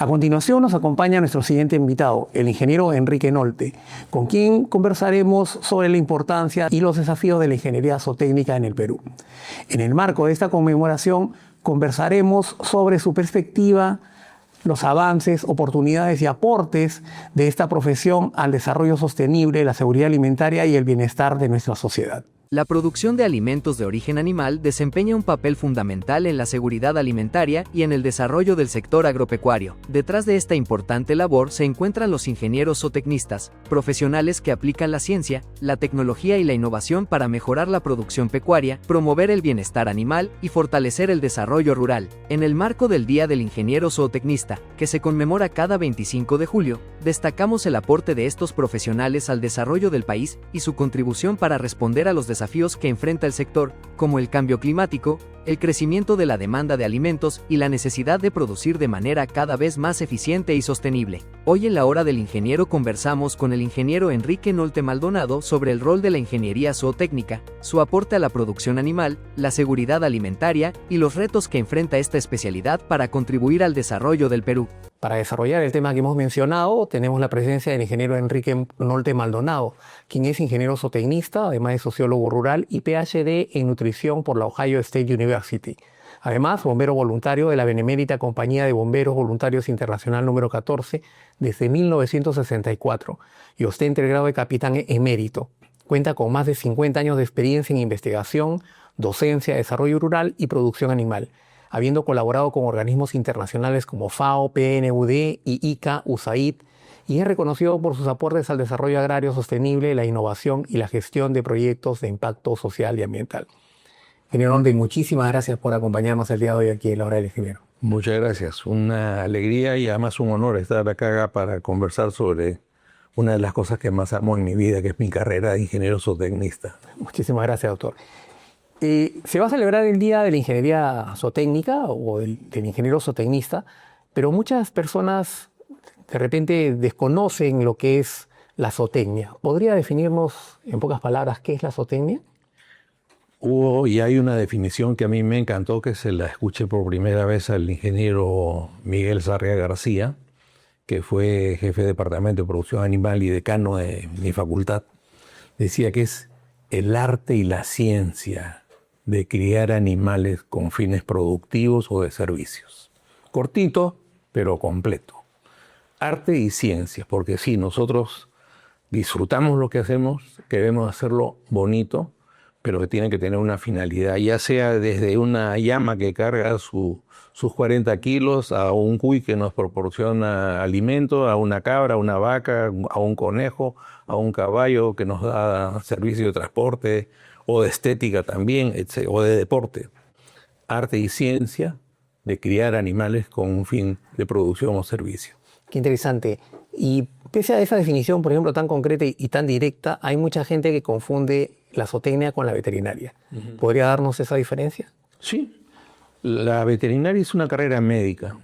A continuación nos acompaña nuestro siguiente invitado, el ingeniero Enrique Nolte, con quien conversaremos sobre la importancia y los desafíos de la ingeniería zootécnica en el Perú. En el marco de esta conmemoración conversaremos sobre su perspectiva, los avances, oportunidades y aportes de esta profesión al desarrollo sostenible, la seguridad alimentaria y el bienestar de nuestra sociedad. La producción de alimentos de origen animal desempeña un papel fundamental en la seguridad alimentaria y en el desarrollo del sector agropecuario. Detrás de esta importante labor se encuentran los ingenieros zootecnistas, profesionales que aplican la ciencia, la tecnología y la innovación para mejorar la producción pecuaria, promover el bienestar animal y fortalecer el desarrollo rural. En el marco del Día del Ingeniero Zootecnista, que se conmemora cada 25 de julio, destacamos el aporte de estos profesionales al desarrollo del país y su contribución para responder a los desafíos que enfrenta el sector, como el cambio climático, el crecimiento de la demanda de alimentos y la necesidad de producir de manera cada vez más eficiente y sostenible. Hoy en la Hora del Ingeniero conversamos con el ingeniero Enrique Nolte Maldonado sobre el rol de la ingeniería zootécnica, su aporte a la producción animal, la seguridad alimentaria y los retos que enfrenta esta especialidad para contribuir al desarrollo del Perú. Para desarrollar el tema que hemos mencionado, tenemos la presencia del ingeniero Enrique Nolte Maldonado, quien es ingeniero zootecnista, además de sociólogo rural y PhD en nutrición por la Ohio State University. Además, bombero voluntario de la Benemérita Compañía de Bomberos Voluntarios Internacional número 14 desde 1964 y ostenta el grado de capitán emérito. Cuenta con más de 50 años de experiencia en investigación, docencia, desarrollo rural y producción animal, habiendo colaborado con organismos internacionales como FAO, PNUD y ICA, USAID, y es reconocido por sus aportes al desarrollo agrario sostenible, la innovación y la gestión de proyectos de impacto social y ambiental. Ingeniero Nolte, muchísimas gracias por acompañarnos el día de hoy aquí en la Hora del Ingeniero. Muchas gracias. Una alegría y además un honor estar acá para conversar sobre una de las cosas que más amo en mi vida, que es mi carrera de ingeniero zootecnista. Muchísimas gracias, doctor. Se va a celebrar el Día de la Ingeniería Zootécnica o del ingeniero zootecnista, pero muchas personas de repente desconocen lo que es la zootecnia. ¿Podría definirnos en pocas palabras qué es la zootecnia? Hubo y hay una definición que a mí me encantó, que se la escuché por primera vez al ingeniero Miguel Sarria García, que fue jefe de departamento de producción animal y decano de mi facultad. Decía que es el arte y la ciencia de criar animales con fines productivos o de servicios. Cortito, pero completo. Arte y ciencia, porque sí, nosotros disfrutamos lo que hacemos, queremos hacerlo bonito, pero que tiene que tener una finalidad, ya sea desde una llama que carga sus 40 kilos, a un cuy que nos proporciona alimento, a una cabra, a una vaca, a un conejo, a un caballo que nos da servicio de transporte, o de estética también, etc., o de deporte. Arte y ciencia de criar animales con un fin de producción o servicio. Qué interesante. Y pese a esa definición, por ejemplo, tan concreta y tan directa, hay mucha gente que confunde la zootecnia con la veterinaria. ¿Podría darnos esa diferencia? Sí. La veterinaria es una carrera médica.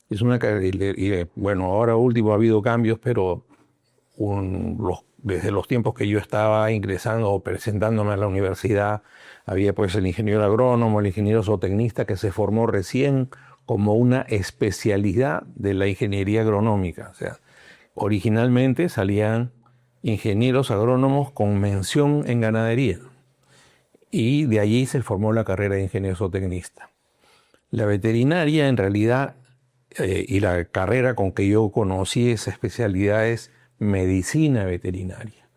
Es una carrera, bueno, ahora último ha habido cambios, pero desde los tiempos que yo estaba ingresando o presentándome a la universidad, había pues el ingeniero agrónomo, el ingeniero zootecnista, que se formó recién como una especialidad de la ingeniería agronómica. O sea, originalmente salían ingenieros agrónomos con mención en ganadería, y de allí se formó la carrera de ingeniero zootecnista. La veterinaria, en realidad, y la carrera con que yo conocí esa especialidad es medicina veterinaria.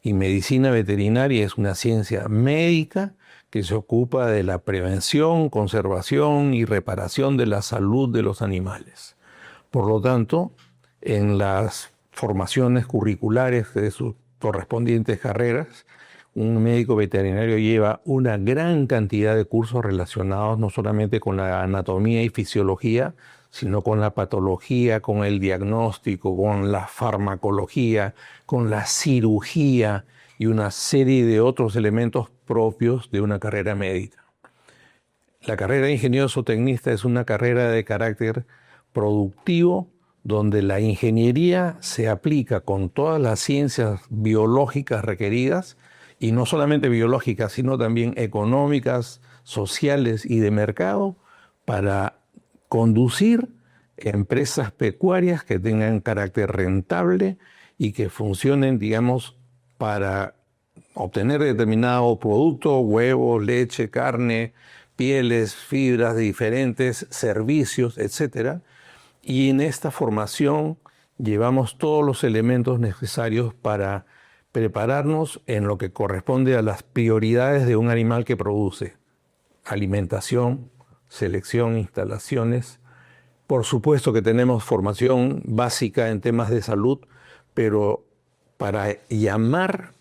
Y medicina veterinaria es una ciencia médica que se ocupa de la prevención, conservación y reparación de la salud de los animales. Por lo tanto, en las formaciones curriculares de sus correspondientes carreras, un médico veterinario lleva una gran cantidad de cursos relacionados no solamente con la anatomía y fisiología, sino con la patología, con el diagnóstico, con la farmacología, con la cirugía y una serie de otros elementos propios de una carrera médica. La carrera de ingeniero zootecnista es una carrera de carácter productivo, donde la ingeniería se aplica con todas las ciencias biológicas requeridas, y no solamente biológicas, sino también económicas, sociales y de mercado, para conducir empresas pecuarias que tengan carácter rentable y que funcionen, digamos, para obtener determinado producto, huevos, leche, carne, pieles, fibras de diferentes servicios, etc. Y en esta formación llevamos todos los elementos necesarios para prepararnos en lo que corresponde a las prioridades de un animal que produce: alimentación, selección, instalaciones. Por supuesto que tenemos formación básica en temas de salud, pero para llamar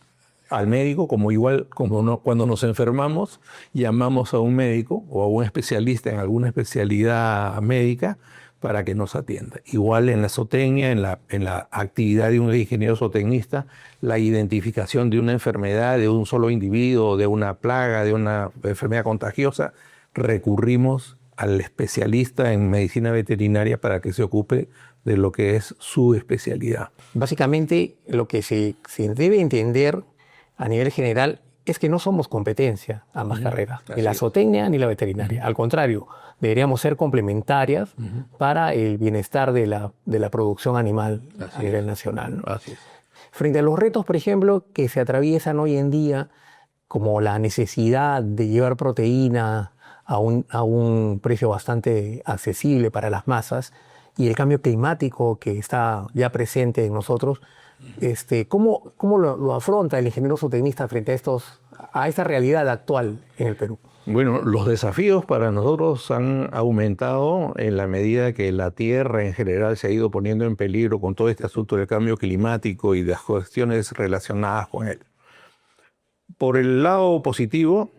al médico, cuando nos enfermamos, llamamos a un médico o a un especialista en alguna especialidad médica para que nos atienda. Igual en la zootecnia, en la actividad de un ingeniero zootecnista, la identificación de una enfermedad de un solo individuo, de una plaga, de una enfermedad contagiosa, recurrimos al especialista en medicina veterinaria para que se ocupe de lo que es su especialidad. Básicamente, lo que se debe entender a nivel general es que no somos competencia ambas carreras, ni la zootecnia ni la veterinaria. Al contrario, deberíamos ser complementarias para el bienestar de la producción animal a nivel nacional, ¿no? Así es. Frente a los retos, por ejemplo, que se atraviesan hoy en día, como la necesidad de llevar proteína a un precio bastante accesible para las masas, y el cambio climático que está ya presente en nosotros, ¿cómo lo afronta el ingeniero zootecnista frente a esta realidad actual en el Perú? Bueno, los desafíos para nosotros han aumentado en la medida que la tierra en general se ha ido poniendo en peligro con todo este asunto del cambio climático y de las cuestiones relacionadas con él. Por el lado positivo,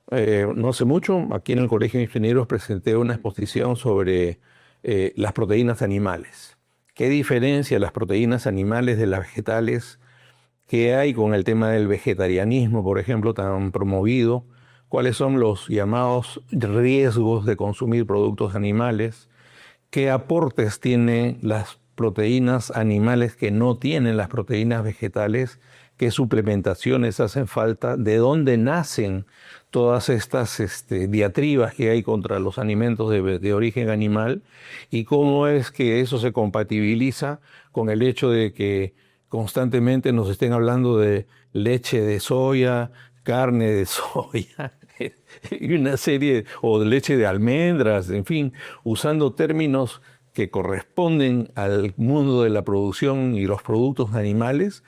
no hace mucho, aquí en el Colegio de Ingenieros presenté una exposición sobre las proteínas animales. ¿Qué diferencia las proteínas animales de las vegetales? ¿Qué hay con el tema del vegetarianismo, por ejemplo, tan promovido? ¿Cuáles son los llamados riesgos de consumir productos animales? ¿Qué aportes tienen las proteínas animales que no tienen las proteínas vegetales? ¿Qué suplementaciones hacen falta? ¿De dónde nacen todas estas diatribas que hay contra los alimentos de origen animal? ¿Y cómo es que eso se compatibiliza con el hecho de que constantemente nos estén hablando de leche de soya, carne de soya y una serie, o de leche de almendras, en fin, usando términos que corresponden al mundo de la producción y los productos animales,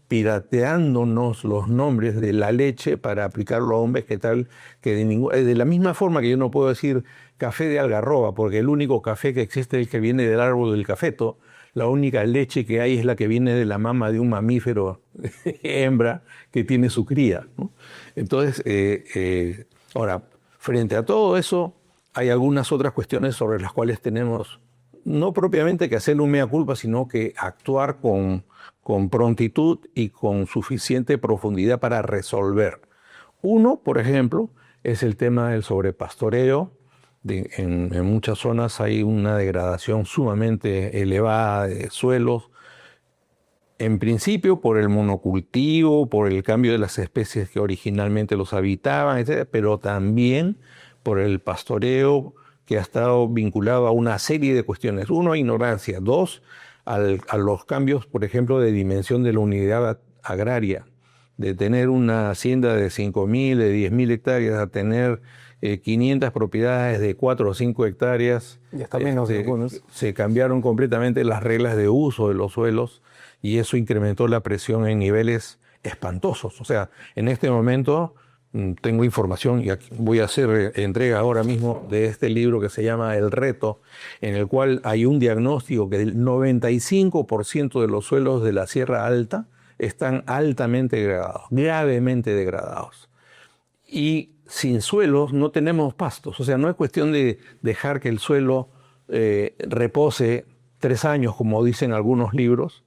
pirateándonos los nombres de la leche para aplicarlo a un vegetal que de la misma forma que yo no puedo decir café de algarroba, porque el único café que existe es el que viene del árbol del cafeto. La única leche que hay es la que viene de la mama de un mamífero hembra que tiene su cría, ¿no? Entonces, ahora, frente a todo eso, hay algunas otras cuestiones sobre las cuales tenemos no propiamente que hacer un mea culpa, sino que actuar con prontitud y con suficiente profundidad para resolver. Uno, por ejemplo, es el tema del sobrepastoreo. En muchas zonas hay una degradación sumamente elevada de suelos, en principio por el monocultivo, por el cambio de las especies que originalmente los habitaban, etc., pero también por el pastoreo que ha estado vinculado a una serie de cuestiones. Uno, ignorancia. Dos, a los cambios, por ejemplo, de dimensión de la unidad agraria, de tener una hacienda de 5.000, de 10.000 hectáreas, a tener 500 propiedades de 4 o 5 hectáreas. Y hasta menos de algunos. Se cambiaron completamente las reglas de uso de los suelos y eso incrementó la presión en niveles espantosos. O sea, en este momento tengo información y aquí voy a hacer entrega ahora mismo de este libro que se llama El Reto, en el cual hay un diagnóstico que el 95% de los suelos de la Sierra Alta están altamente degradados, gravemente degradados. Y sin suelos no tenemos pastos. O sea, no es cuestión de dejar que el suelo repose 3 años, como dicen algunos libros,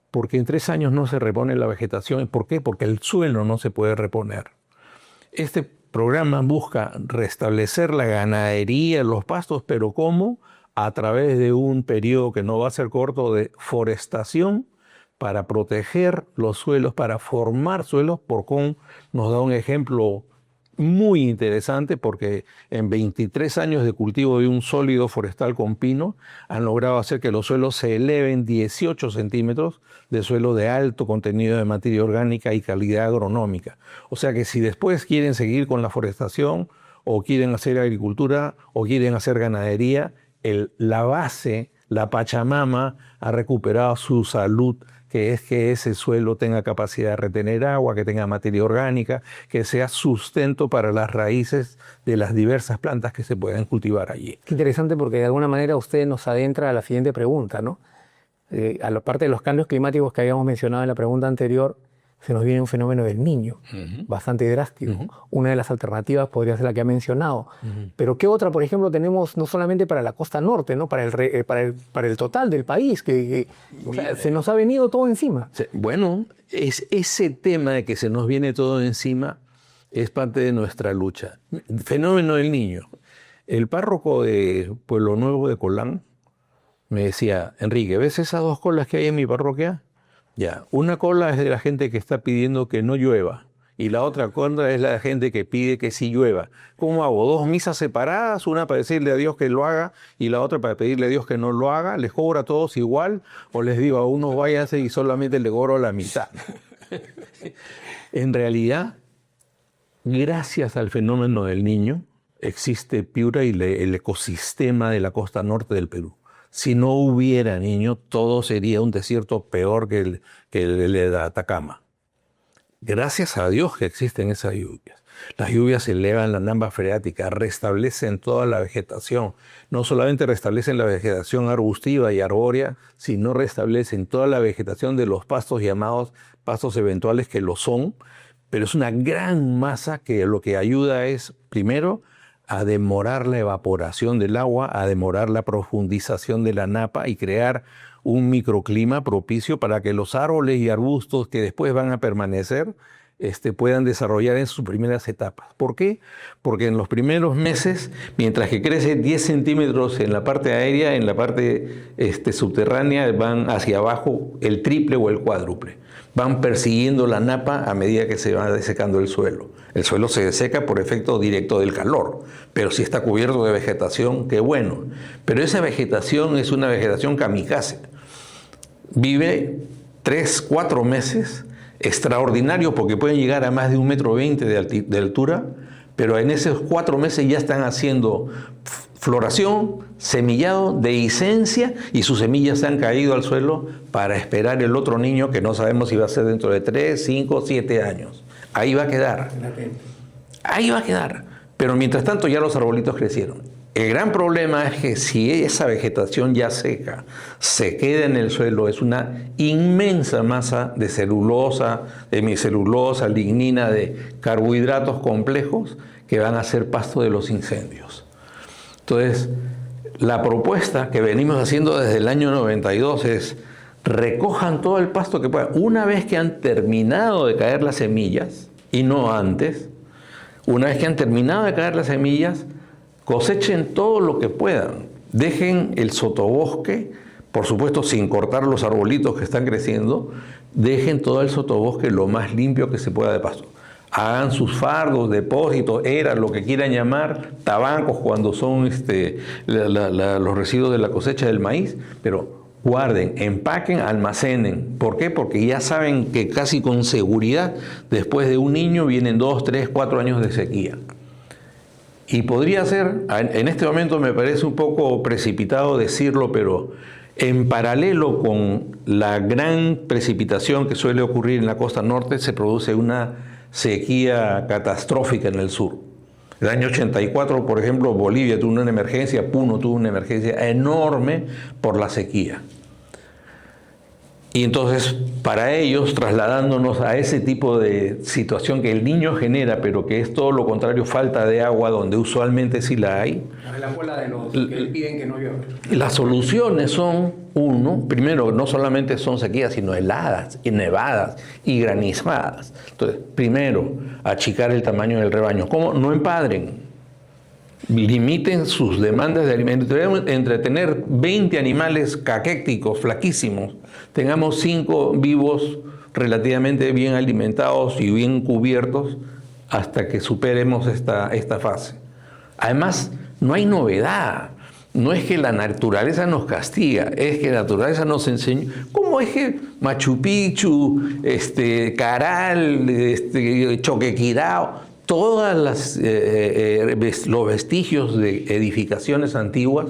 porque en 3 años no se repone la vegetación. ¿Por qué? Porque el suelo no se puede reponer. Este programa busca restablecer la ganadería, los pastos, pero ¿cómo? A través de un periodo que no va a ser corto de forestación para proteger los suelos, para formar suelos. Porcón nos da un ejemplo muy interesante porque en 23 años de cultivo de un sólido forestal con pino han logrado hacer que los suelos se eleven 18 centímetros de suelo de alto contenido de materia orgánica y calidad agronómica. O sea que si después quieren seguir con la forestación o quieren hacer agricultura o quieren hacer ganadería, la base, la Pachamama, ha recuperado su salud, que es que ese suelo tenga capacidad de retener agua, que tenga materia orgánica, que sea sustento para las raíces de las diversas plantas que se puedan cultivar allí. Qué interesante, porque de alguna manera usted nos adentra a la siguiente pregunta, ¿no? A la parte de los cambios climáticos que habíamos mencionado en la pregunta anterior, se nos viene un fenómeno del Niño, bastante drástico. Una de las alternativas podría ser la que ha mencionado. Pero ¿qué otra, por ejemplo, tenemos no solamente para la costa norte, ¿no? para el total del país? O sea, se nos ha venido todo encima. Bueno, ese tema de que se nos viene todo encima es parte de nuestra lucha. Fenómeno del Niño. El párroco de Pueblo Nuevo de Colán me decía: Enrique, ¿ves esas dos colas que hay en mi parroquia? Ya, una cola es de la gente que está pidiendo que no llueva y la otra cola es la gente que pide que sí llueva. ¿Cómo hago? ¿Dos misas separadas? Una para decirle a Dios que lo haga y la otra para pedirle a Dios que no lo haga. ¿Les cobro a todos igual? ¿O les digo a unos váyanse y solamente le cobro la mitad? En realidad, gracias al fenómeno del Niño, existe Piura y el ecosistema de la costa norte del Perú. Si no hubiera Niño, todo sería un desierto peor que el de Atacama. Gracias a Dios que existen esas lluvias. Las lluvias elevan la namba freática, restablecen toda la vegetación. No solamente restablecen la vegetación arbustiva y arbórea, sino restablecen toda la vegetación de los pastos llamados pastos eventuales, que lo son, pero es una gran masa que lo que ayuda es, primero, a demorar la evaporación del agua, a demorar la profundización de la napa y crear un microclima propicio para que los árboles y arbustos que después van a permanecer puedan desarrollar en sus primeras etapas. ¿Por qué? Porque en los primeros meses, mientras que crece 10 centímetros en la parte aérea, en la parte subterránea van hacia abajo el triple o el cuádruple. Van persiguiendo la napa a medida que se va desecando el suelo. El suelo se deseca por efecto directo del calor, pero si está cubierto de vegetación, qué bueno. Pero esa vegetación es una vegetación kamikaze. Vive 3, 4 meses, extraordinario porque pueden llegar a más de 1,20 m de altura, pero en esos 4 meses ya están haciendo floración, semillado, dehiscencia, y sus semillas se han caído al suelo para esperar el otro niño que no sabemos si va a ser dentro de 3, 5, 7 años. Ahí va a quedar. Ahí va a quedar. Pero mientras tanto ya los arbolitos crecieron. El gran problema es que si esa vegetación ya seca se queda en el suelo, es una inmensa masa de celulosa, de hemicelulosa, lignina, de carbohidratos complejos que van a ser pasto de los incendios. Entonces, la propuesta que venimos haciendo desde el año 92 es: recojan todo el pasto que puedan. Una vez que han terminado de caer las semillas, y no antes, una vez que han terminado de caer las semillas, cosechen todo lo que puedan. Dejen el sotobosque, por supuesto sin cortar los arbolitos que están creciendo, dejen todo el sotobosque lo más limpio que se pueda de pasto. Hagan sus fardos, depósitos, eras, lo que quieran llamar, tabancos cuando son los residuos de la cosecha del maíz, pero guarden, empaquen, almacenen. ¿Por qué? Porque ya saben que casi con seguridad después de un niño vienen 2, 3, 4 años de sequía. Y podría ser, en este momento me parece un poco precipitado decirlo, pero en paralelo con la gran precipitación que suele ocurrir en la costa norte, se produce una sequía catastrófica en el sur. El año 84, por ejemplo, Bolivia tuvo una emergencia, Puno tuvo una emergencia enorme por la sequía. Y entonces, para ellos, trasladándonos a ese tipo de situación que el Niño genera, pero que es todo lo contrario, falta de agua donde usualmente sí la hay. La bola de los que piden que no llueva. Las soluciones son, primero, no solamente son sequías, sino heladas, y nevadas y granizadas. Entonces, primero, achicar el tamaño del rebaño. ¿Cómo? No empadren. Limiten sus demandas de alimento. Entre tener 20 animales caquécticos, flaquísimos, tengamos 5 vivos relativamente bien alimentados y bien cubiertos, hasta que superemos esta fase. Además, no hay novedad. No es que la naturaleza nos castiga, es que la naturaleza nos enseña. ¿Cómo es que Machu Picchu, Caral, Choquequirao, todos los vestigios de edificaciones antiguas,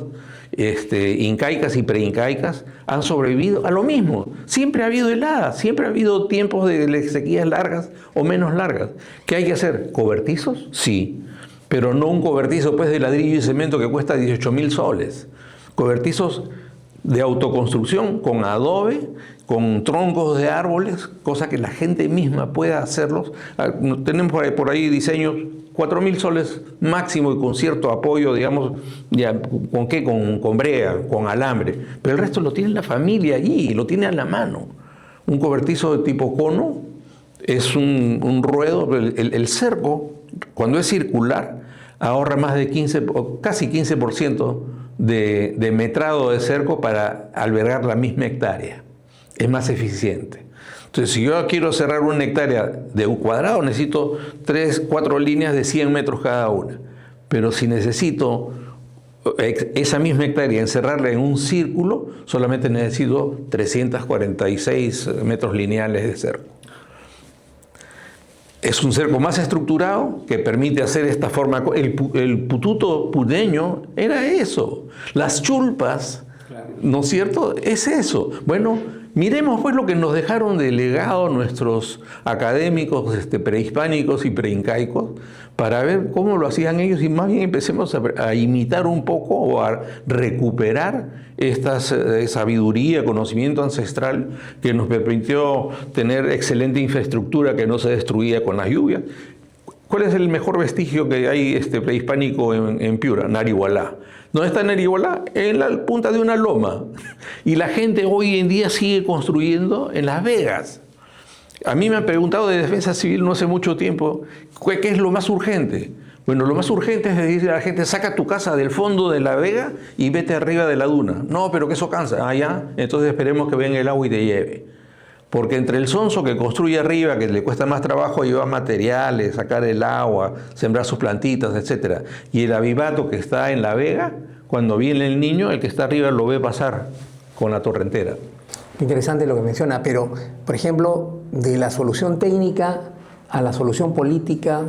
incaicas y preincaicas, han sobrevivido a lo mismo? Siempre ha habido heladas, siempre ha habido tiempos de sequías largas o menos largas. ¿Qué hay que hacer? ¿Cobertizos? Sí. Pero no un cobertizo pues, de ladrillo y cemento que cuesta 18.000 soles. Cobertizos de autoconstrucción con adobe, con troncos de árboles, cosa que la gente misma pueda hacerlos. Tenemos por ahí diseños 4.000 soles máximo y con cierto apoyo, digamos, ya, ¿con qué? Con brea, con alambre. Pero el resto lo tiene la familia allí, lo tiene a la mano. Un cobertizo de tipo cono es un ruedo, el cerco, cuando es circular, ahorra más de 15, casi 15% de metrado de cerco para albergar la misma hectárea. Es más eficiente. Entonces, si yo quiero cerrar una hectárea de un cuadrado, necesito 3, 4 líneas de 100 metros cada una. Pero si necesito esa misma hectárea encerrarla en un círculo, solamente necesito 346 metros lineales de cerco. Es un cerco más estructurado que permite hacer esta forma. El pututo puneño era eso. Las chulpas, ¿no es cierto? Es eso. Bueno, miremos pues lo que nos dejaron de legado nuestros académicos prehispánicos y preincaicos para ver cómo lo hacían ellos y más bien empecemos a imitar un poco o a recuperar esta sabiduría, conocimiento ancestral que nos permitió tener excelente infraestructura que no se destruía con las lluvias. ¿Cuál es el mejor vestigio que hay prehispánico en Piura? Narihualá. ¿Dónde está Narihualá? En la punta de una loma. Y la gente hoy en día sigue construyendo en Las Vegas. A mí me han preguntado de Defensa Civil no hace mucho tiempo, ¿qué es lo más urgente? Bueno, lo más urgente es decirle a la gente, saca tu casa del fondo de la vega y vete arriba de la duna. No, pero que eso cansa. Ah, ya, entonces esperemos que venga el agua y te lleve. Porque entre el sonso que construye arriba, que le cuesta más trabajo llevar materiales, sacar el agua, sembrar sus plantitas, etc., y el avivato que está en la vega, cuando viene el niño, el que está arriba lo ve pasar con la torrentera. Interesante lo que menciona, pero, por ejemplo, de la solución técnica a la solución política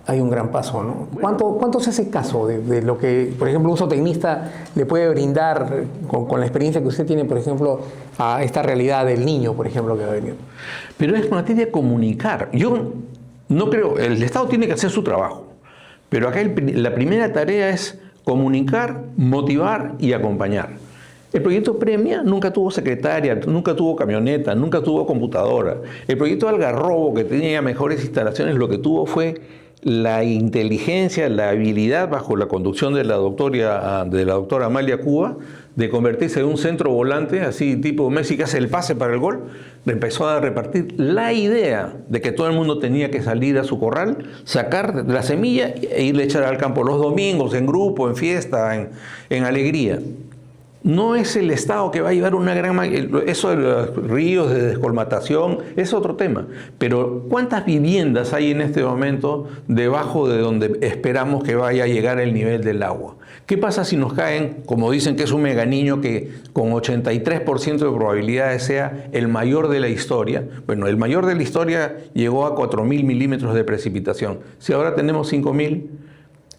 hay un gran paso, ¿no? ¿Cuánto se hace caso de lo que, por ejemplo, un zootecnista le puede brindar con la experiencia que usted tiene, por ejemplo, a esta realidad del niño, por ejemplo, que va a venir? Pero es materia de comunicar. Yo no creo, el Estado tiene que hacer su trabajo, pero acá la primera tarea es comunicar, motivar y acompañar. El proyecto Premia nunca tuvo secretaria, nunca tuvo camioneta, nunca tuvo computadora. El proyecto Algarrobo, que tenía mejores instalaciones, lo que tuvo fue la inteligencia, la habilidad bajo la conducción de la doctora Amalia Cuba de convertirse en un centro volante, así tipo Messi que hace el pase para el gol, empezó a repartir la idea de que todo el mundo tenía que salir a su corral, sacar la semilla e irle a echar al campo los domingos, en grupo, en fiesta, en alegría. No es el Estado que va a llevar una gran... Eso de los ríos de descolmatación es otro tema. Pero ¿cuántas viviendas hay en este momento debajo de donde esperamos que vaya a llegar el nivel del agua? ¿Qué pasa si nos caen, como dicen que es un meganiño que con 83% de probabilidades sea el mayor de la historia? Bueno, el mayor de la historia llegó a 4.000 milímetros de precipitación. Si ahora tenemos 5.000...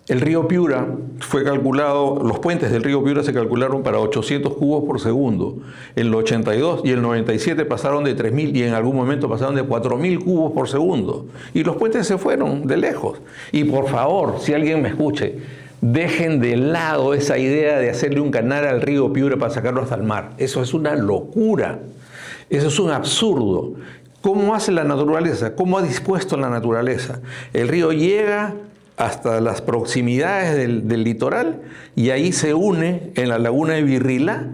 El río Piura fue calculado, los puentes del río Piura se calcularon para 800 cubos por segundo. En el 82 y el 97 pasaron de 3.000 y en algún momento pasaron de 4.000 cubos por segundo. Y los puentes se fueron de lejos. Y por favor, si alguien me escuche, dejen de lado esa idea de hacerle un canal al río Piura para sacarlo hasta el mar. Eso es una locura. Eso es un absurdo. ¿Cómo hace la naturaleza? ¿Cómo ha dispuesto la naturaleza? El río llega hasta las proximidades del litoral y ahí se une en la laguna de Virrila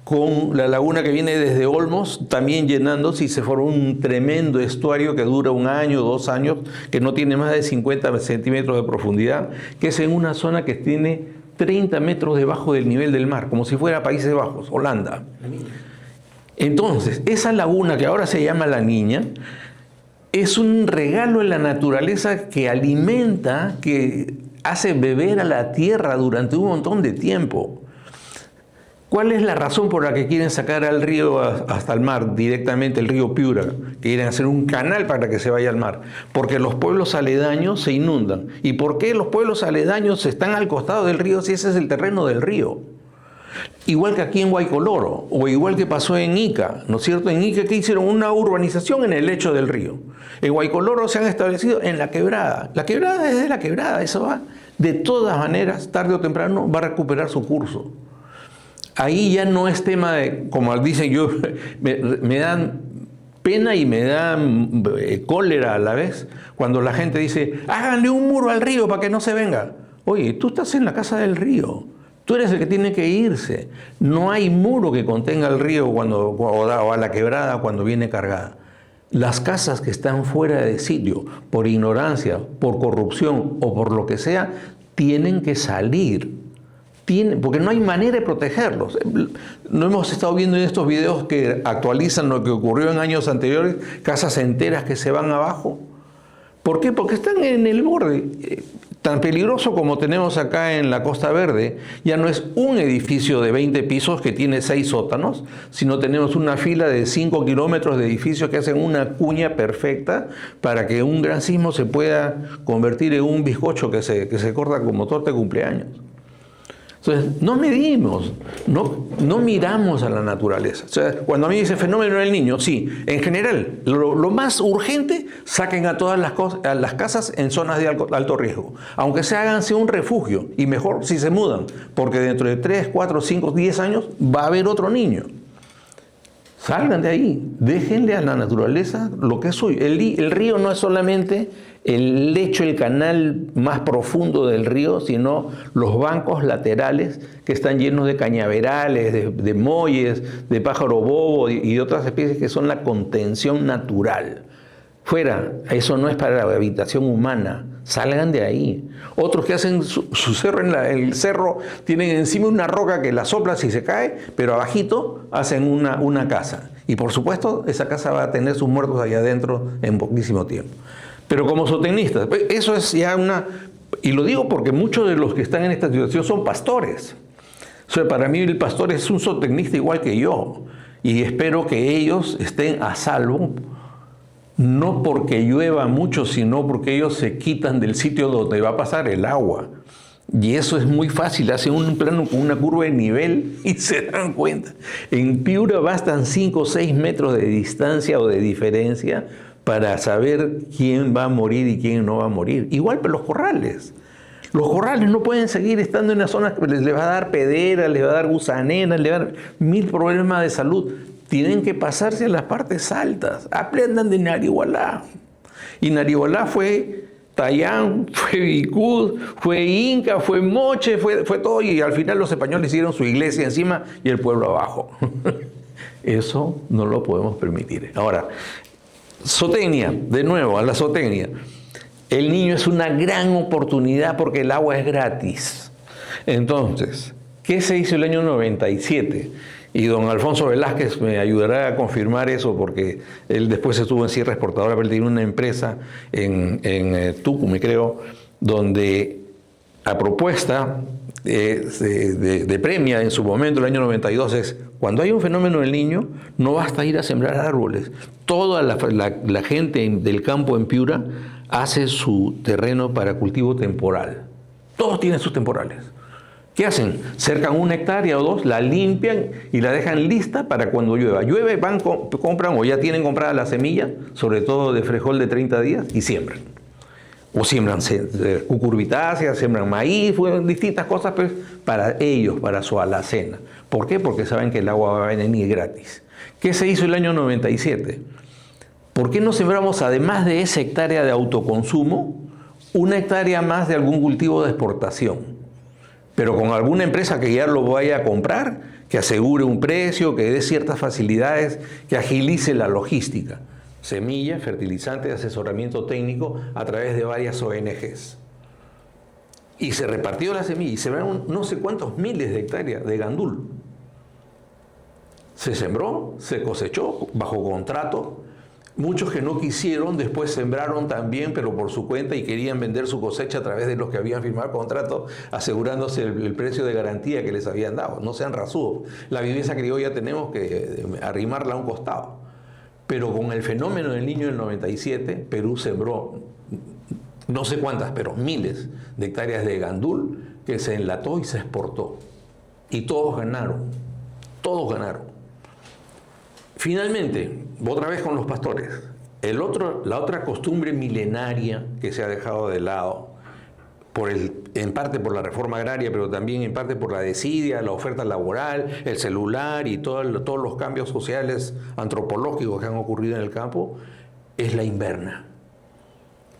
con la laguna que viene desde Olmos, también llenándose y se forma un tremendo estuario que dura 1 año, 2 años, que no tiene más de 50 centímetros de profundidad, que es en una zona que tiene 30 metros debajo del nivel del mar, como si fuera Países Bajos, Holanda. Entonces, esa laguna que ahora se llama La Niña, es un regalo de la naturaleza que alimenta, que hace beber a la tierra durante un montón de tiempo. ¿Cuál es la razón por la que quieren sacar al río hasta el mar, directamente el río Piura? Quieren hacer un canal para que se vaya al mar. Porque los pueblos aledaños se inundan. ¿Y por qué los pueblos aledaños están al costado del río si ese es el terreno del río? Igual que aquí en Huaycoloro, o igual que pasó en Ica, ¿no es cierto? En Ica que hicieron una urbanización en el lecho del río. En Huaycoloro se han establecido en la quebrada. La quebrada es de la quebrada, eso va. De todas maneras, tarde o temprano, va a recuperar su curso. Ahí ya no es tema de, como dicen yo, me dan pena y me dan cólera a la vez, cuando la gente dice, háganle un muro al río para que no se venga. Oye, tú estás en la casa del río. Tú eres el que tiene que irse. No hay muro que contenga el río o a la quebrada cuando viene cargada. Las casas que están fuera de sitio, por ignorancia, por corrupción o por lo que sea, tienen que salir. Porque no hay manera de protegerlos. No hemos estado viendo en estos videos que actualizan lo que ocurrió en años anteriores, casas enteras que se van abajo. ¿Por qué? Porque están en el borde. Tan peligroso como tenemos acá en la Costa Verde, ya no es un edificio de 20 pisos que tiene 6 sótanos, sino tenemos una fila de 5 kilómetros de edificios que hacen una cuña perfecta para que un gran sismo se pueda convertir en un bizcocho que se corta como torta de cumpleaños. Entonces, no medimos, no miramos a la naturaleza. O sea, cuando a mí dice fenómeno del niño, sí, en general, lo más urgente, saquen a todas las casas en zonas de alto riesgo. Aunque se háganse un refugio, y mejor si se mudan, porque dentro de 3, 4, 5, 10 años va a haber otro niño. Salgan de ahí, déjenle a la naturaleza lo que es suyo. El río no es solamente el lecho, el canal más profundo del río, sino los bancos laterales que están llenos de cañaverales, de muelles, de pájaro bobo y de otras especies que son la contención natural. Fuera, eso no es para la habitación humana, salgan de ahí. Otros que hacen su cerro, el cerro tienen encima una roca que la sopla si se cae, pero abajito hacen una casa. Y por supuesto, esa casa va a tener sus muertos allá adentro en poquísimo tiempo. Pero como zootecnistas, eso es ya y lo digo porque muchos de los que están en esta situación son pastores. O sea, para mí el pastor es un zootecnista igual que yo. Y espero que ellos estén a salvo, no porque llueva mucho, sino porque ellos se quitan del sitio donde va a pasar el agua. Y eso es muy fácil, hacen un plano con una curva de nivel y se dan cuenta. En Piura bastan 5 o 6 metros de distancia o de diferencia para saber quién va a morir y quién no va a morir. Igual para los corrales. Los corrales no pueden seguir estando en las zonas que les va a dar pedera, les va a dar gusanera, les va a dar 1000 problemas de salud. Tienen que pasarse a las partes altas. Aprendan de Narihualá. Y Narihualá fue Tayán, fue Vicud, fue Inca, fue Moche, fue todo. Y al final los españoles hicieron su iglesia encima y el pueblo abajo. Eso no lo podemos permitir. Ahora, zootecnia, de nuevo, a la zootecnia. El niño es una gran oportunidad porque el agua es gratis. Entonces, ¿qué se hizo el año 97? Y don Alfonso Velázquez me ayudará a confirmar eso porque él después estuvo en Sierra Exportadora, pero él tiene una empresa en Tucumán, creo, donde a propuesta de Premia en su momento, el año 92, es cuando hay un fenómeno del niño, no basta ir a sembrar árboles. Toda la gente del campo en Piura hace su terreno para cultivo temporal. Todos tienen sus temporales. ¿Qué hacen? Cercan 1 hectárea o 2, la limpian y la dejan lista para cuando llueva. Llueve, van, compran o ya tienen comprada la semilla, sobre todo de frijol de 30 días, y siembran. O siembran cucurbitáceas, siembran maíz, distintas cosas pues, para ellos, para su alacena. ¿Por qué? Porque saben que el agua va a venir gratis. ¿Qué se hizo el año 97? ¿Por qué no sembramos, además de esa hectárea de autoconsumo, 1 hectárea más de algún cultivo de exportación? Pero con alguna empresa que ya lo vaya a comprar, que asegure un precio, que dé ciertas facilidades, que agilice la logística. Semilla, fertilizante, asesoramiento técnico a través de varias ONGs. Y se repartió la semilla y se sembraron no sé cuántos miles de hectáreas de gandul. Se sembró, se cosechó bajo contrato. Muchos que no quisieron, después sembraron también, pero por su cuenta, y querían vender su cosecha a través de los que habían firmado contrato, asegurándose el precio de garantía que les habían dado. No sean razudos. La viveza criolla tenemos que arrimarla a un costado. Pero con el fenómeno del Niño del 97, Perú sembró no sé cuántas, pero miles de hectáreas de gandul que se enlató y se exportó. Y todos ganaron. Todos ganaron. Finalmente, otra vez con los pastores, la otra costumbre milenaria que se ha dejado de lado, en parte por la reforma agraria, pero también en parte por la desidia, la oferta laboral, el celular y todos los cambios sociales, antropológicos que han ocurrido en el campo, es la inverna.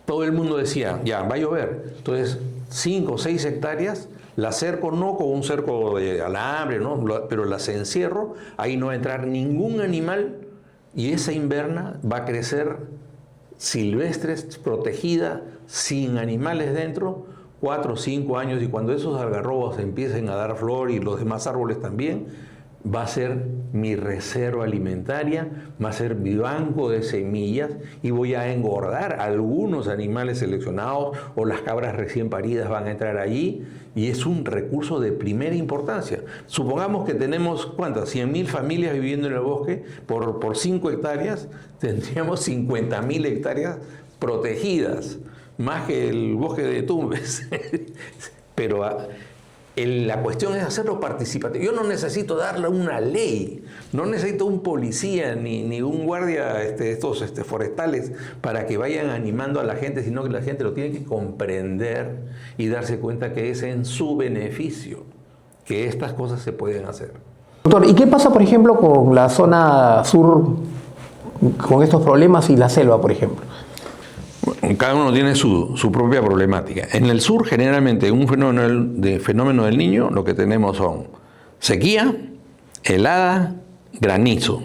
Todo el mundo decía, ya, va a llover. Entonces, 5 o 6 hectáreas, las cerco no con un cerco de alambre, ¿no? Pero las encierro, ahí no va a entrar ningún animal y esa inverna va a crecer silvestre, protegida, sin animales dentro, 4 o 5 años, y cuando esos algarrobos empiecen a dar flor y los demás árboles también, va a ser mi reserva alimentaria, va a ser mi banco de semillas y voy a engordar algunos animales seleccionados o las cabras recién paridas van a entrar allí y es un recurso de primera importancia. Supongamos que tenemos, ¿cuántas? 100.000 familias viviendo en el bosque, por 5 hectáreas tendríamos 50.000 hectáreas protegidas, más que el bosque de Tumbes. Pero la cuestión es hacerlo participativo. Yo no necesito darle una ley, no necesito un policía ni un guardia estos forestales para que vayan animando a la gente, sino que la gente lo tiene que comprender y darse cuenta que es en su beneficio que estas cosas se pueden hacer. Doctor, ¿y qué pasa, por ejemplo, con la zona sur, con estos problemas y la selva, por ejemplo? Cada uno tiene su propia problemática. En el sur, generalmente, un fenómeno del Niño, lo que tenemos son sequía, helada, granizo.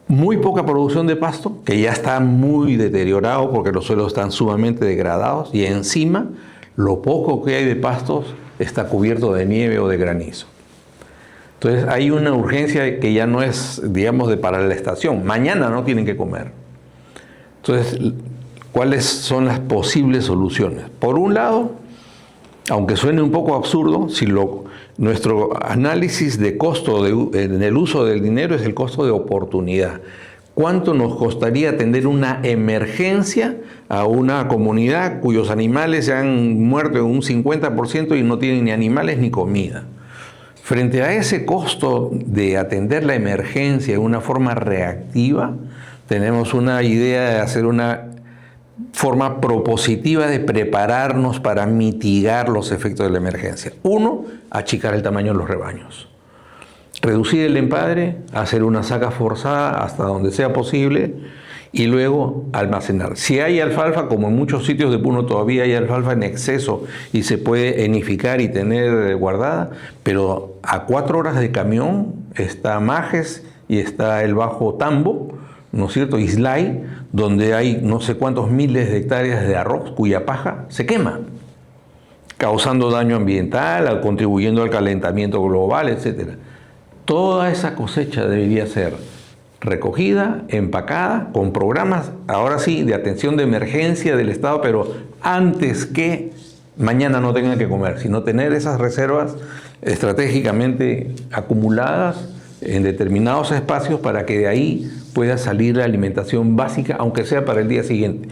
Muy poca producción de pasto, que ya está muy deteriorado porque los suelos están sumamente degradados, y encima, lo poco que hay de pastos está cubierto de nieve o de granizo. Entonces, hay una urgencia que ya no es, digamos, para la estación. Mañana no tienen que comer. Entonces, ¿cuáles son las posibles soluciones? Por un lado, aunque suene un poco absurdo, nuestro análisis de costo en el uso del dinero es el costo de oportunidad. ¿Cuánto nos costaría atender una emergencia a una comunidad cuyos animales se han muerto en un 50% y no tienen ni animales ni comida? Frente a ese costo de atender la emergencia de una forma reactiva, tenemos una idea de hacer una forma propositiva de prepararnos para mitigar los efectos de la emergencia. Uno, achicar el tamaño de los rebaños. Reducir el empadre, hacer una saca forzada hasta donde sea posible y luego almacenar. Si hay alfalfa, como en muchos sitios de Puno todavía hay alfalfa en exceso y se puede enificar y tener guardada, pero a 4 horas de camión está Majes y está el Bajo Tambo, ¿no es cierto?, Islay, donde hay no sé cuántos miles de hectáreas de arroz cuya paja se quema, causando daño ambiental, contribuyendo al calentamiento global, etc. Toda esa cosecha debería ser recogida, empacada, con programas, ahora sí, de atención de emergencia del Estado, pero antes que mañana no tengan que comer, sino tener esas reservas estratégicamente acumuladas en determinados espacios para que de ahí pueda salir la alimentación básica, aunque sea para el día siguiente.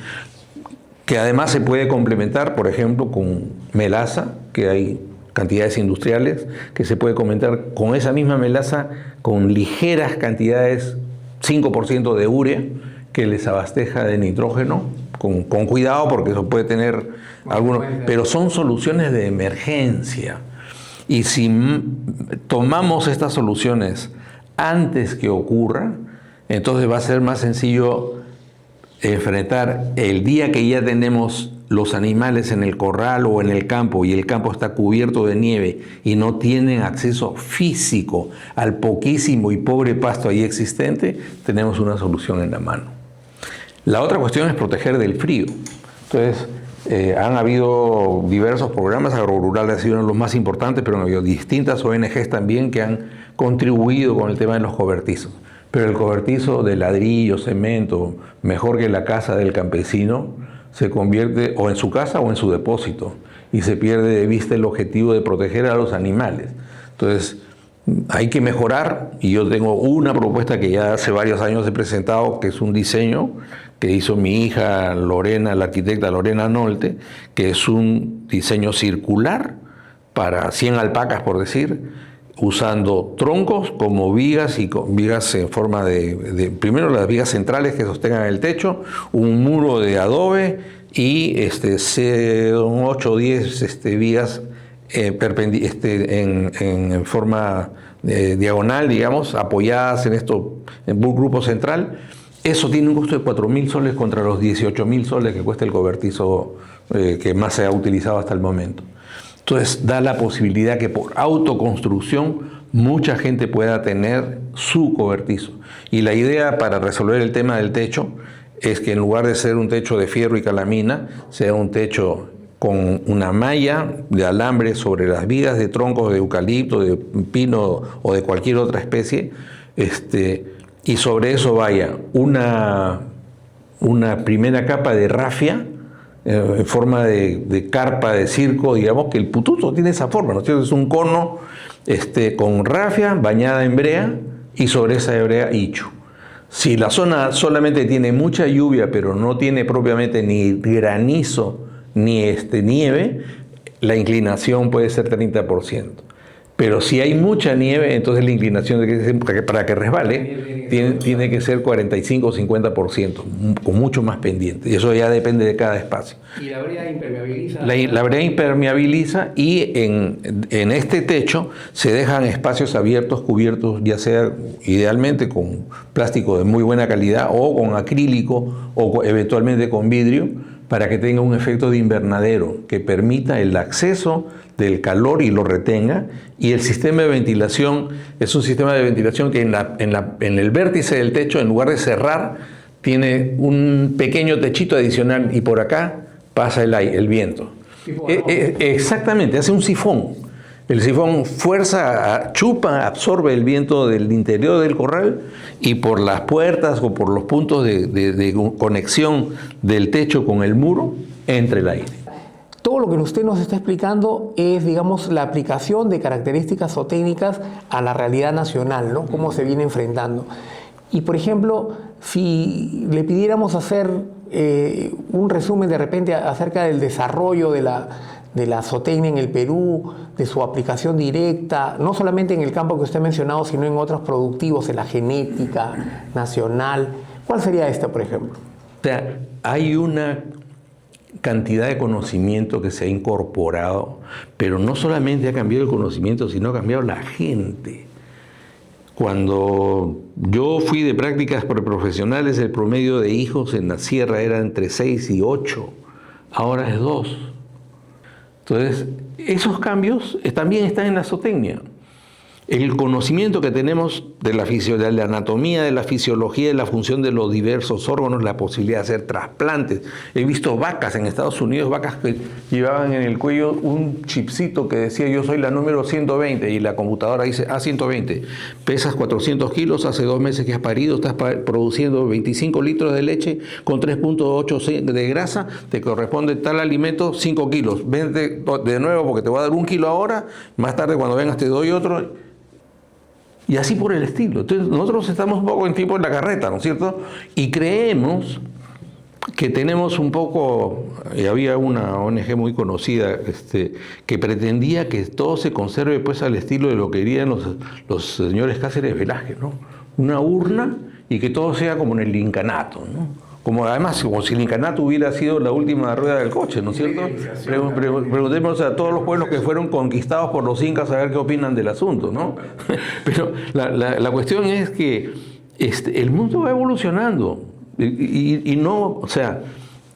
Que además se puede complementar, por ejemplo, con melaza, que hay cantidades industriales, que se puede complementar con esa misma melaza, con ligeras cantidades, 5% de urea, que les abasteja de nitrógeno, con cuidado porque eso puede tener algunos, pero son soluciones de emergencia. Y si tomamos estas soluciones antes que ocurra, entonces va a ser más sencillo enfrentar el día que ya tenemos los animales en el corral o en el campo y el campo está cubierto de nieve y no tienen acceso físico al poquísimo y pobre pasto ahí existente, tenemos una solución en la mano. La otra cuestión es proteger del frío. Entonces, han habido diversos programas, AgroRural ha sido uno de los más importantes, pero han habido distintas ONGs también que han contribuido con el tema de los cobertizos. pero el cobertizo de ladrillo, cemento, mejor que la casa del campesino, se convierte o en su casa o en su depósito, y se pierde de vista el objetivo de proteger a los animales. Entonces, hay que mejorar, y yo tengo una propuesta que ya hace varios años he presentado, que es un diseño que hizo mi hija Lorena, la arquitecta Lorena Nolte, que es un diseño circular para 100 alpacas, por decir, usando troncos como vigas, y con vigas en forma primero las vigas centrales que sostengan el techo, un muro de adobe y 8 o 10 vigas en forma diagonal, digamos, apoyadas en un grupo central. Eso tiene un costo de 4.000 soles contra los 18.000 soles que cuesta el cobertizo que más se ha utilizado hasta el momento. Entonces da la posibilidad que por autoconstrucción mucha gente pueda tener su cobertizo. Y la idea para resolver el tema del techo es que en lugar de ser un techo de fierro y calamina, sea un techo con una malla de alambre sobre las vigas de troncos de eucalipto, de pino o de cualquier otra especie, y sobre eso vaya una primera capa de rafia en forma de carpa de circo, digamos que el pututo tiene esa forma, ¿no es cierto? Es un cono con rafia bañada en brea y sobre esa brea ichu. Si la zona solamente tiene mucha lluvia, pero no tiene propiamente ni granizo ni nieve, la inclinación puede ser 30%. Pero si hay mucha nieve, entonces la inclinación para que resbale tiene que ser 45 o 50%, con mucho más pendiente. Y eso ya depende de cada espacio. ¿Y la brea impermeabiliza? La brea impermeabiliza, y en este techo se dejan espacios abiertos, cubiertos, ya sea idealmente con plástico de muy buena calidad o con acrílico o eventualmente con vidrio, para que tenga un efecto de invernadero que permita el acceso del calor y lo retenga. Y el sistema de ventilación es un sistema de ventilación que en el vértice del techo, en lugar de cerrar, tiene un pequeño techito adicional, y por acá pasa el viento. Exactamente, hace un sifón. El sifón chupa, absorbe el viento del interior del corral, y por las puertas o por los puntos de conexión del techo con el muro entra el aire. Todo lo que usted nos está explicando es, digamos, la aplicación de características o técnicas a la realidad nacional, ¿no? Cómo se viene enfrentando. Y, por ejemplo, si le pidiéramos hacer un resumen de repente acerca del desarrollo de la zootecnia en el Perú, de su aplicación directa, no solamente en el campo que usted ha mencionado, sino en otros productivos, en la genética nacional, ¿cuál sería por ejemplo? O sea, hay una cantidad de conocimiento que se ha incorporado, pero no solamente ha cambiado el conocimiento, sino ha cambiado la gente. Cuando yo fui de prácticas preprofesionales, el promedio de hijos en la sierra era entre 6 y 8, ahora es 2. Entonces, esos cambios también están en la zootecnia. El conocimiento que tenemos de la anatomía, de la fisiología, de la función de los diversos órganos, la posibilidad de hacer trasplantes. He visto vacas en Estados Unidos, vacas que llevaban en el cuello un chipcito que decía: yo soy la número 120, y la computadora dice: 120, pesas 400 kilos, hace 2 meses que has parido, estás produciendo 25 litros de leche con 3.8 de grasa, te corresponde tal alimento, 5 kilos. Vente de nuevo porque te voy a dar 1 kilo ahora, más tarde cuando vengas te doy otro. Y así por el estilo. Entonces, nosotros estamos un poco en tiempo en la carreta, ¿no es cierto? Y creemos que tenemos un poco, y había una ONG muy conocida que pretendía que todo se conserve pues al estilo de lo que querían los señores Cáceres Velázquez, ¿no? Una urna, y que todo sea como en el incanato, ¿no? Además, como si el incanato hubiera sido la última rueda del coche, ¿no es cierto? Preguntemos a todos los pueblos que fueron conquistados por los incas a ver qué opinan del asunto, ¿no? Pero la cuestión es que el mundo va evolucionando. Y no, o sea,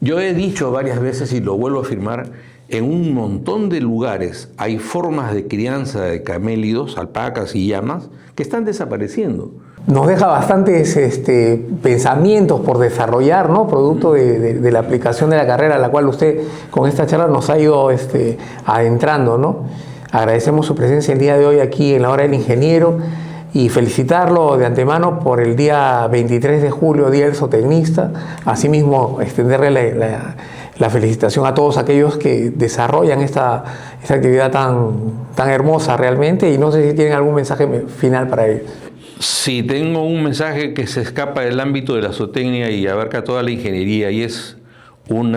yo he dicho varias veces, y lo vuelvo a afirmar, en un montón de lugares hay formas de crianza de camélidos, alpacas y llamas que están desapareciendo. Nos deja bastantes pensamientos por desarrollar, ¿no? Producto de la aplicación de la carrera a la cual usted con esta charla nos ha ido adentrando, ¿no? Agradecemos su presencia el día de hoy aquí en La Hora del Ingeniero. y felicitarlo de antemano por el día 23 de julio, Día del Zootecnista. Asimismo, extenderle la felicitación a todos aquellos que desarrollan esta actividad tan hermosa realmente, y no sé si tienen algún mensaje final para ellos. Sí, tengo un mensaje que se escapa del ámbito de la zootecnia y abarca toda la ingeniería, y es un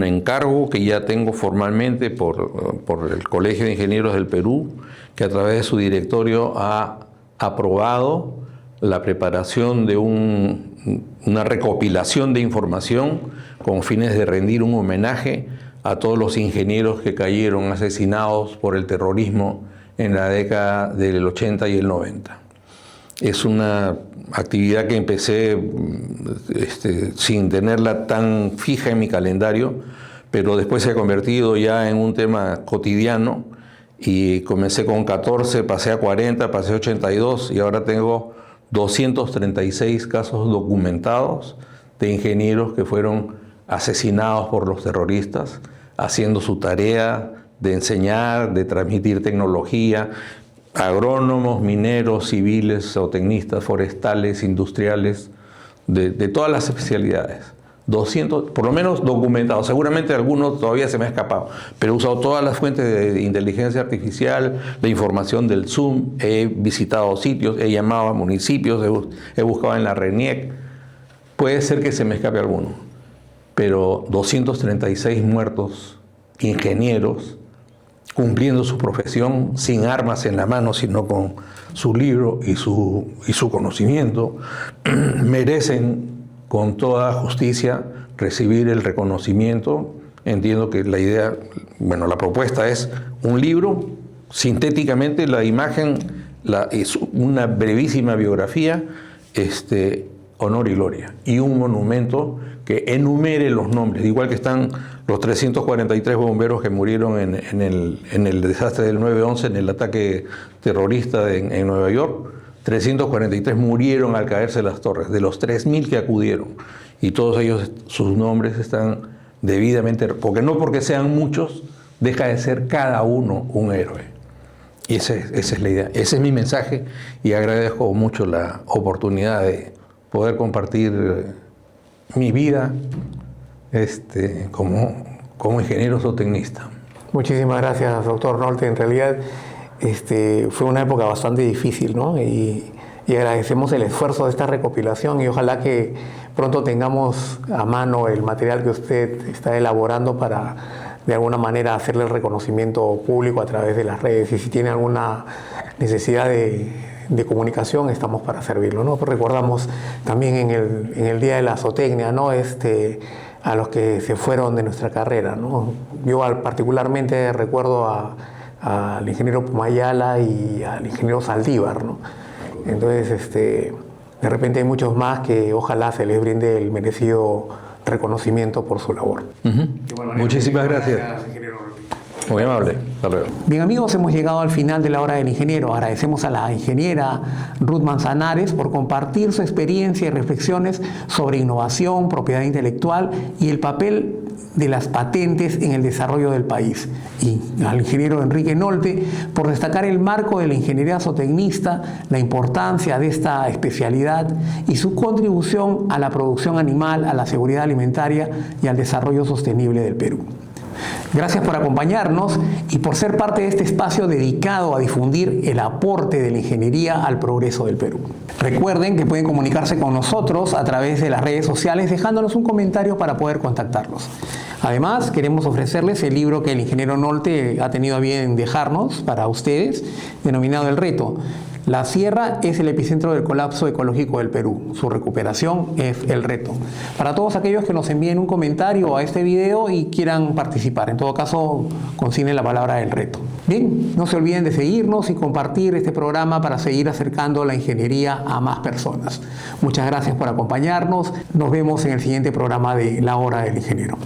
encargo que ya tengo formalmente por el Colegio de Ingenieros del Perú, que a través de su directorio ha aprobado la preparación de una recopilación de información con fines de rendir un homenaje a todos los ingenieros que cayeron asesinados por el terrorismo en la década del 80 y el 90. Es una actividad que empecé sin tenerla tan fija en mi calendario, pero después se ha convertido ya en un tema cotidiano, y comencé con 14, pasé a 40, pasé a 82 y ahora tengo 236 casos documentados de ingenieros que fueron asesinados por los terroristas, haciendo su tarea de enseñar, de transmitir tecnología, agrónomos, mineros, civiles, zootecnistas, forestales, industriales, de todas las especialidades. 200, por lo menos documentados, seguramente algunos todavía se me ha escapado, pero he usado todas las fuentes de inteligencia artificial, la información del Zoom, he visitado sitios, he llamado a municipios, he buscado en la RENIEC. Puede ser que se me escape alguno, pero 236 muertos, ingenieros, cumpliendo su profesión sin armas en la mano, sino con su libro y su conocimiento, merecen con toda justicia recibir el reconocimiento. Entiendo que la idea, la propuesta es un libro, sintéticamente la imagen, es una brevísima biografía, honor y gloria, y un monumento que enumere los nombres, igual que están los 343 bomberos que murieron en el desastre del 9/11, en el ataque terrorista en Nueva York. 343 murieron al caerse las torres, de los 3.000 que acudieron. Y todos ellos, sus nombres están debidamente, porque no porque sean muchos, deja de ser cada uno un héroe. Y esa es la idea, ese es mi mensaje, y agradezco mucho la oportunidad de poder compartir mi vida como ingeniero zootecnista. Muchísimas gracias, doctor Nolte. En realidad fue una época bastante difícil, ¿no? Y agradecemos el esfuerzo de esta recopilación, y ojalá que pronto tengamos a mano el material que usted está elaborando para de alguna manera hacerle el reconocimiento público a través de las redes, y si tiene alguna necesidad de comunicación, estamos para servirlo, ¿no? Recordamos también en el Día de la Zootecnia, ¿no? A los que se fueron de nuestra carrera, ¿no? Yo particularmente recuerdo al ingeniero Pumayala y al ingeniero Saldívar, ¿no? Entonces, de repente hay muchos más que ojalá se les brinde el merecido reconocimiento por su labor. Muchísimas gracias. Muy amable. Hasta luego. Bien, amigos, hemos llegado al final de la hora del ingeniero. Agradecemos a la ingeniera Ruth Manzanares por compartir su experiencia y reflexiones sobre innovación, propiedad intelectual y el papel de las patentes en el desarrollo del país. Y al ingeniero Enrique Nolte por destacar el marco de la ingeniería zootecnista, la importancia de esta especialidad y su contribución a la producción animal, a la seguridad alimentaria y al desarrollo sostenible del Perú. Gracias por acompañarnos y por ser parte de este espacio dedicado a difundir el aporte de la ingeniería al progreso del Perú. Recuerden que pueden comunicarse con nosotros a través de las redes sociales dejándonos un comentario para poder contactarlos. Además, queremos ofrecerles el libro que el ingeniero Nolte ha tenido a bien dejarnos para ustedes, denominado El Reto. La sierra es el epicentro del colapso ecológico del Perú. Su recuperación es el reto. Para todos aquellos que nos envíen un comentario a este video y quieran participar, en todo caso, consignen la palabra El Reto. Bien, no se olviden de seguirnos y compartir este programa para seguir acercando la ingeniería a más personas. Muchas gracias por acompañarnos. Nos vemos en el siguiente programa de La Hora del Ingeniero.